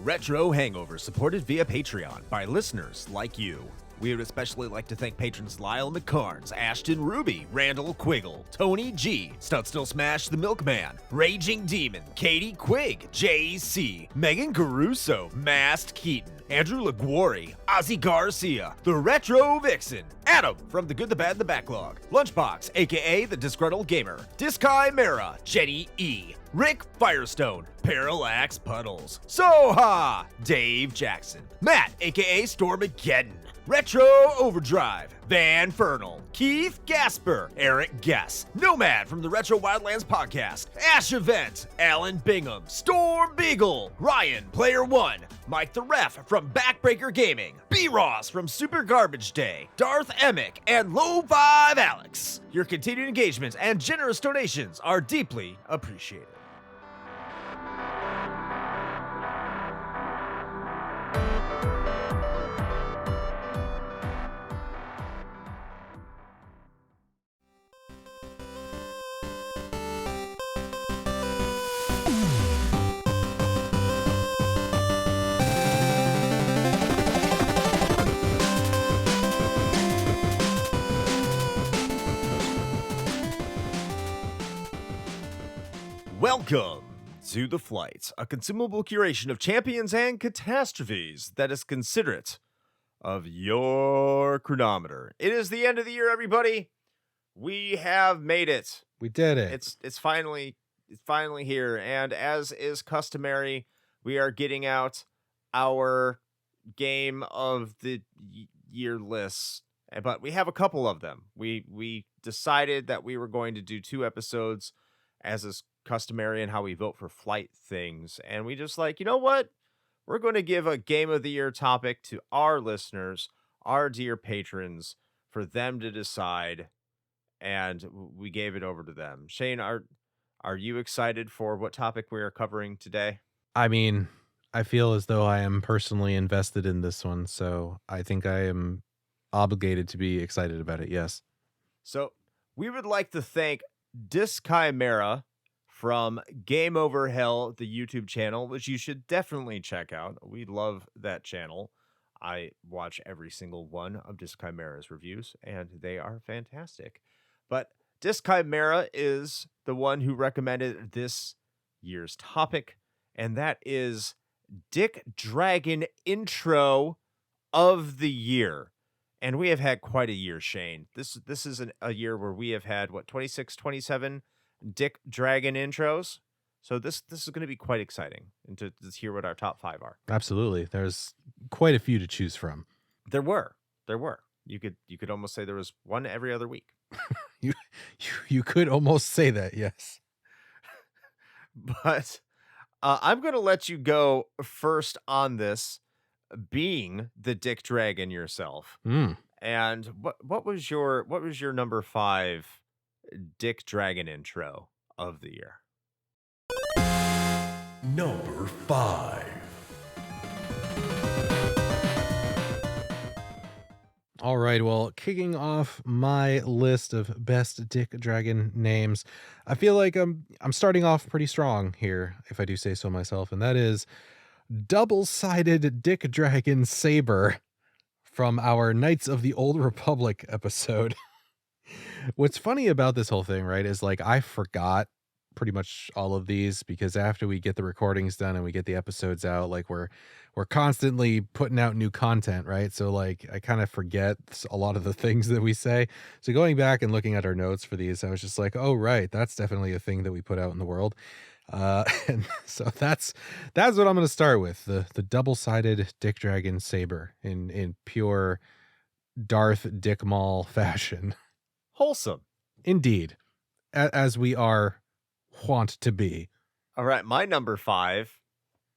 Retro Hangover, supported via Patreon by listeners like you. We would especially like to thank patrons Lyle McCarnes, Ashton Ruby, Randall Quiggle, Tony G, Studstill Smash the Milkman, Raging Demon, Katie Quigg, JC, Megan Caruso, Mast Keaton, Andrew LaGuarri, Ozzy Garcia, The Retro Vixen, Adam from The Good, the Bad, and the Backlog, Lunchbox, aka The Disgruntled Gamer, Diskai Mara, Jenny E, Rick Firestone, Parallax Puddles, Soha, Dave Jackson, Matt, aka Stormageddon, Retro Overdrive, Van Fernal, Keith Gasper, Eric Guess, Nomad from the Retro Wildlands Podcast, Ash Event, Alan Bingham, Storm Beagle, Ryan, Player One, Mike the Ref from Backbreaker Gaming, B. Ross from Super Garbage Day, Darth Emick, and Low 5 Alex. Your continued engagement and generous donations are deeply appreciated. Welcome to The Flight, a consumable curation of champions and catastrophes that is considerate of your chronometer. It is the end of the year, everybody. We have made it. We did it. It's finally here, and as is customary, we are getting out our game of the year lists, but we have a couple of them. We decided that we were going to do 2 episodes as is customary and how we vote for flight things, and we just like, you know what, we're going to give a game of the year topic to our listeners, our dear patrons, for them to decide, and we gave it over to them. Shane, are you excited for what topic we are covering today? I mean, I feel as though I am personally invested in this one, so I think I am obligated to be excited about it. Yes. So we would like to thank Diskai Mara from Game Over Hell, the YouTube channel, which you should definitely check out. We love that channel. I watch every single one of Diskai Mara's reviews, and they are fantastic. But Diskai Mara is the one who recommended this year's topic, and that is Dick Dragon Intro of the Year. And we have had quite a year, Shane. This is a year where we have had, 26, 27 Dick Dragon intros. So this is going to be quite exciting, and to hear what our top 5 are. Absolutely. There's quite a few to choose from. There were. You could almost say there was one every other week. You could almost say that, yes. But I'm going to let you go first on this, being the Dick Dragon yourself. And what was your number 5 Dick Dragon intro of the year? Number 5. All right, well, kicking off my list of best Dick Dragon names, I feel like I'm starting off pretty strong here, if I do say so myself, and that is Double-Sided Dick Dragon Saber from our Knights of the Old Republic episode. What's funny about this whole thing, right, is like I forgot pretty much all of these because after we get the recordings done and we get the episodes out, like we're constantly putting out new content, right? So like I kind of forget a lot of the things that we say. So going back and looking at our notes for these, I was just like, oh right, that's definitely a thing that we put out in the world. And so that's what I'm going to start with, the double-sided Dick Dragon Saber in pure Darth Dick Maul fashion. Wholesome. Indeed. As we are wont to be. All right, my number 5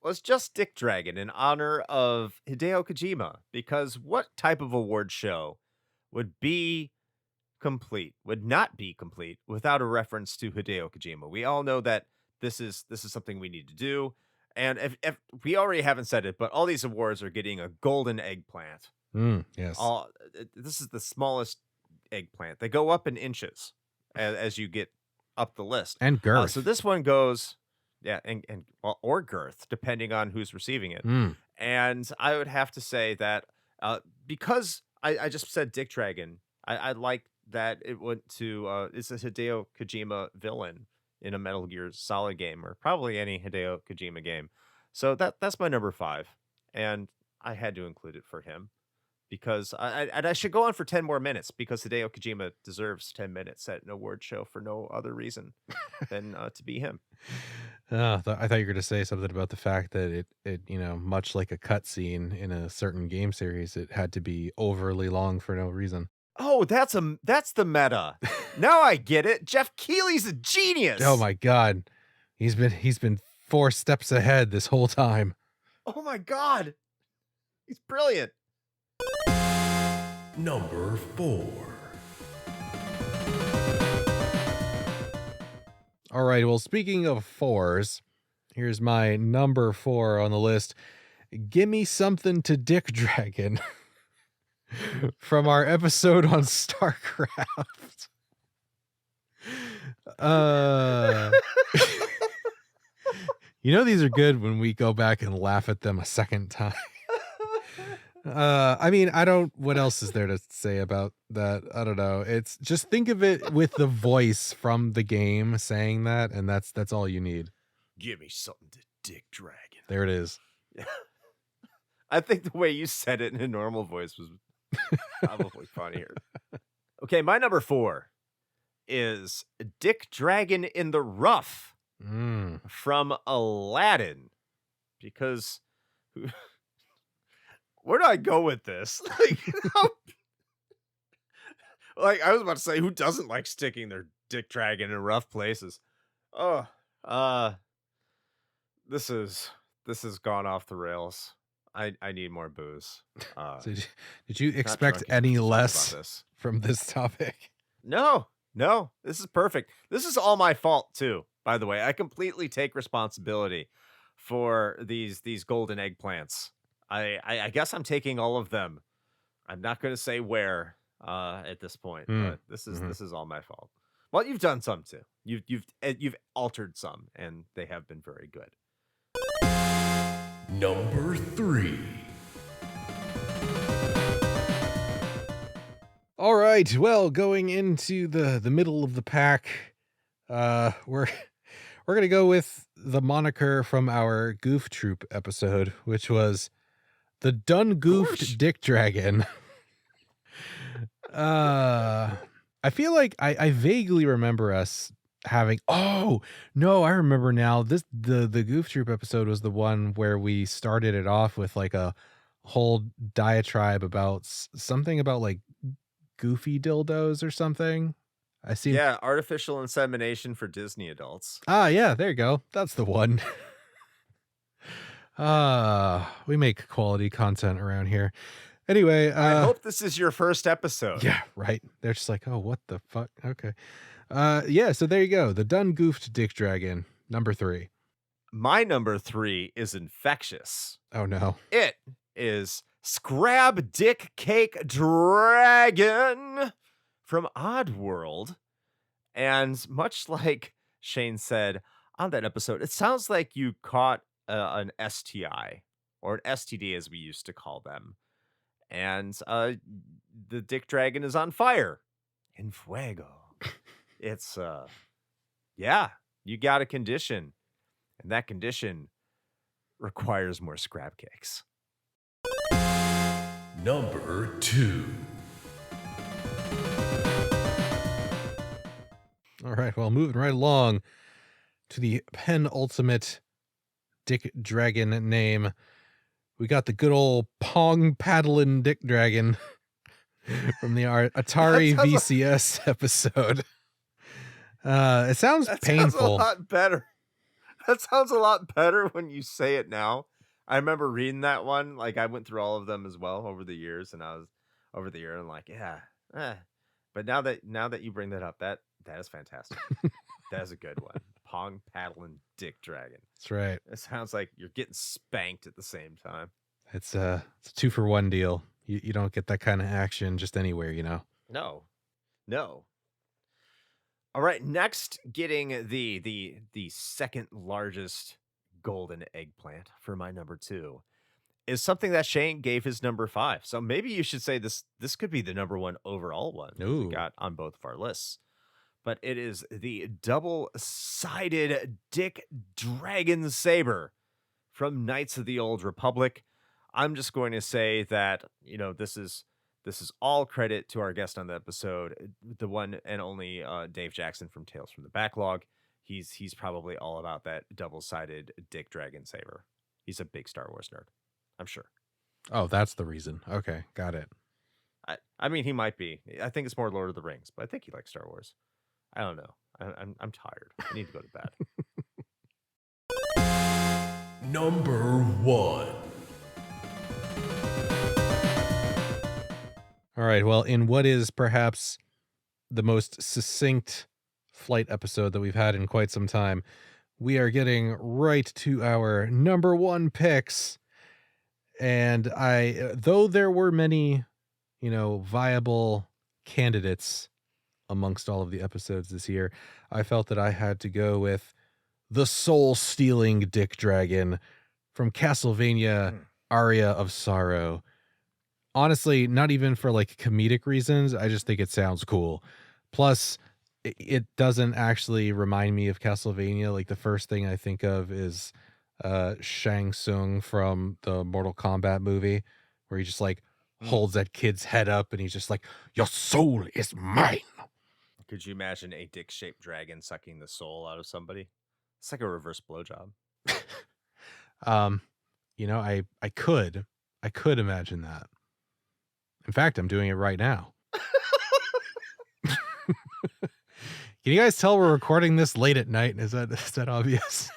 was just Dick Dragon in honor of Hideo Kojima, because what type of award show would not be complete without a reference to Hideo Kojima? We all know that this is something we need to do, and if we already haven't said it, but all these awards are getting a golden eggplant. Yes. This is the smallest eggplant. They go up in inches as you get up the list. And girth. So this one goes, Yeah, and well, or girth, depending on who's receiving it. Mm. And I would have to say that because I just said Dick Dragon, I like that it went to it's a Hideo Kojima villain in a Metal Gear Solid game, or probably any Hideo Kojima game. So that's my number 5, and I had to include it for him because and I should go on for 10 more minutes because Hideo Kojima deserves 10 minutes at an award show for no other reason than to be him. I thought you were going to say something about the fact that it much like a cutscene in a certain game series, it had to be overly long for no reason. Oh, that's the meta. Now I get it. Jeff Keighley's a genius. Oh my God, he's been 4 steps ahead this whole time. Oh my God, he's brilliant. Number 4. All right, well, speaking of 4s, here's my number 4 on the list. Gimme Something to Dick Dragon from our episode on StarCraft. These are good when we go back and laugh at them a second time. What else is there to say about that? I don't know. It's just think of it with the voice from the game saying that, and that's all you need. Give me something to Dick Dragon. There it is. I think the way you said it in a normal voice was probably funnier. Okay, my number 4 is Dick Dragon in the Rough from Aladdin. Because where do I go with this? Like I was about to say, who doesn't like sticking their Dick Dragon in rough places? Oh, this has gone off the rails. I need more booze. So did you expect any less from this topic? No, this is perfect. This is all my fault too, by the way. I completely take responsibility for these golden eggplants. I guess I'm taking all of them. I'm not going to say where at this point, but this is all my fault. Well, you've done some too. You've altered some, and they have been very good. Number 3. All right. Well, going into the middle of the pack, we're gonna go with the moniker from our Goof Troop episode, which was the Done Goofed Dick Dragon. I feel like I vaguely remember us having. Oh no, I remember now. The Goof Troop episode was the one where we started it off with like a whole diatribe about something about like goofy dildos or something. Yeah, artificial insemination for Disney adults. Yeah, there you go. That's the one. We make quality content around here. Anyway, I hope this is your first episode. Yeah, right. They're just like, oh, what the fuck? Okay. Yeah, so there you go. The Done Goofed Dick Dragon, number 3. My number 3 is infectious. Oh no. It is Scrab Dick Cake Dragon from Oddworld. And much like Shane said on that episode, it sounds like you caught an STI, or an STD as we used to call them. And the Dick Dragon is on fire. In fuego. It's, yeah, you got a condition. And that condition requires more scrab cakes. Number 2. All right, well, moving right along to the penultimate Dick Dragon name. We got the good old Pong Paddlin' Dick Dragon from the Atari VCS episode. It sounds painful. Sounds a lot better. That sounds a lot better when you say it now. I remember reading that one. Like I went through all of them as well over the years, and I was over the year and like, yeah. But now that you bring that up, that is fantastic. That is a good one. Pong Paddlin' Dick Dragon. That's right. It sounds like you're getting spanked at the same time. It's a 2-for-1 deal. You don't get that kind of action just anywhere, No. All right, next, getting the second largest golden eggplant for my number 2 is something that Shane gave his number 5. So maybe you should say this could be the number 1 overall one that we Ooh. got on both of our lists. But it is the double-sided Dick Dragon Saber from Knights of the Old Republic. I'm just going to say that, this is all credit to our guest on the episode, the one and only Dave Jackson from Tales from the Backlog. He's probably all about that double-sided Dick Dragon Saber. He's a big Star Wars nerd, I'm sure. Oh, that's the reason. Okay, got it. I mean, he might be. I think it's more Lord of the Rings, but I think he likes Star Wars. I don't know. I'm tired. I need to go to bed. Number 1. All right. Well, in what is perhaps the most succinct flight episode that we've had in quite some time, we are getting right to our number 1 picks. And though there were many, viable candidates amongst all of the episodes this year, I felt that I had to go with the soul-stealing Dick Dragon from Castlevania Aria of Sorrow. Honestly, not even for like comedic reasons. I just think it sounds cool. Plus, it doesn't actually remind me of Castlevania. Like the first thing I think of is Shang Tsung from the Mortal Kombat movie, where he just like holds that kid's head up and he's just like, "Your soul is mine." Could you imagine a dick-shaped dragon sucking the soul out of somebody? It's like a reverse blowjob. I could imagine that. In fact, I'm doing it right now. Can you guys tell we're recording this late at night? Is that obvious?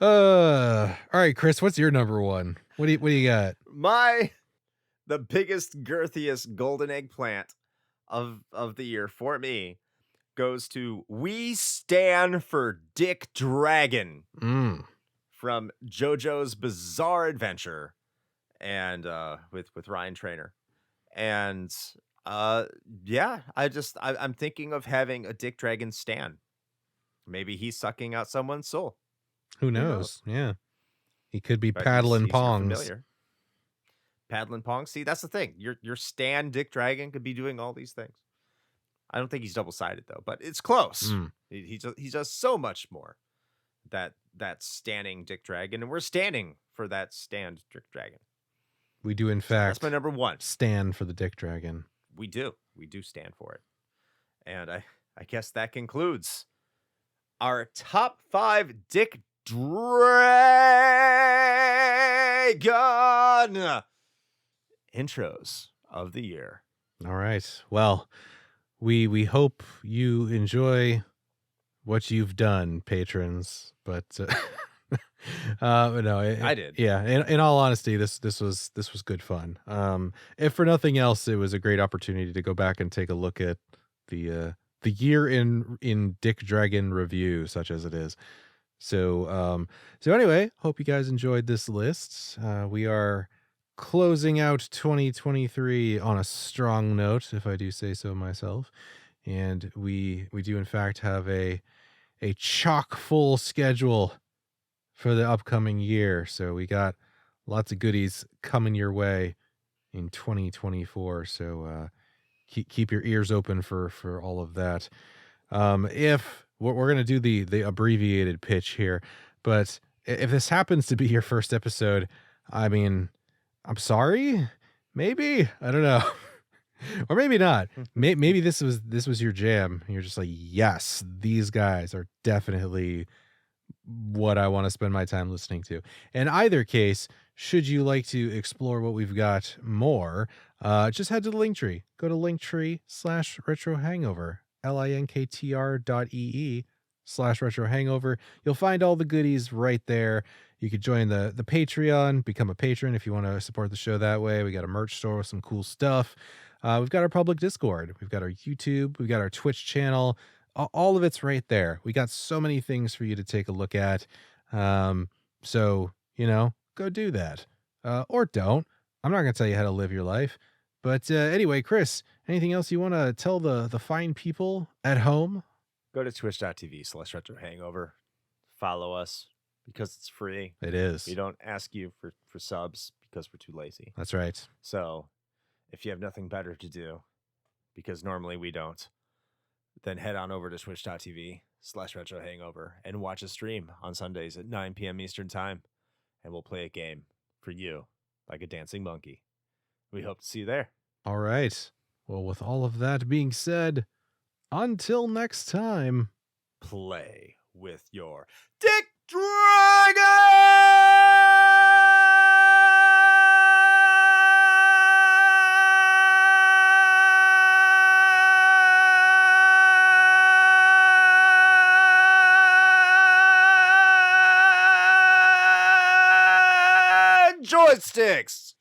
All right, Chris, what's your number 1? What do you got? The biggest, girthiest golden eggplant of the year for me goes to We Stand for Dick Dragon from JoJo's Bizarre Adventure and with Ryan Trainer. And I'm thinking of having a Dick Dragon stan. Maybe he's sucking out someone's soul. Who knows? Yeah. He could be But paddling he's your pongs. familiar. Paddling pong. See, that's the thing. Your stan Dick Dragon could be doing all these things. I don't think he's double-sided though, but it's close. He does so much more. That standing Dick Dragon, and we're standing for that stand Dick Dragon. We do, in fact. That's my number 1. Stand for the Dick Dragon. We do stand for it. And I guess that concludes our top 5 Dick Dragon intros of the year. All right. Well, we hope you enjoy what you've done, patrons. But no, I did. Yeah. In all honesty, this was good fun. If for nothing else, it was a great opportunity to go back and take a look at the year in Dick Dragon review, such as it is. So anyway, hope you guys enjoyed this list. We are closing out 2023 on a strong note, if I do say so myself. And we do in fact have a chock full schedule for the upcoming year. So we got lots of goodies coming your way in 2024. So keep your ears open for all of that. If we're going to do the abbreviated pitch here, but if this happens to be your first episode, I mean, I'm sorry, maybe, I don't know. Or maybe not. Maybe this was your jam. You're just like, yes, these guys are definitely what I want to spend my time listening to. In either case, should you like to explore what we've got more, just head to the Linktree. Go to Linktree/retrohangover, linktr.ee/retrohangover. You'll find all the goodies right there. You could join the Patreon, become a patron if you want to support the show that way. We got a merch store with some cool stuff. We've got our public Discord. We've got our YouTube. We've got our Twitch channel. All of it's right there. We got so many things for you to take a look at. So, go do that. Or don't. I'm not going to tell you how to live your life. But anyway, Chris, Anything else you want to tell the fine people at home? Go to twitch.tv/retrohangover. Follow us because it's free. It is. We don't ask you for subs because we're too lazy. That's right. So if you have nothing better to do, because normally we don't, then head on over to twitch.tv/retrohangover and watch a stream on Sundays at 9 p.m. Eastern time. And we'll play a game for you like a dancing monkey. We hope to see you there. All right. Well, with all of that being said, until next time. Play with your Dick Dragon! Joysticks!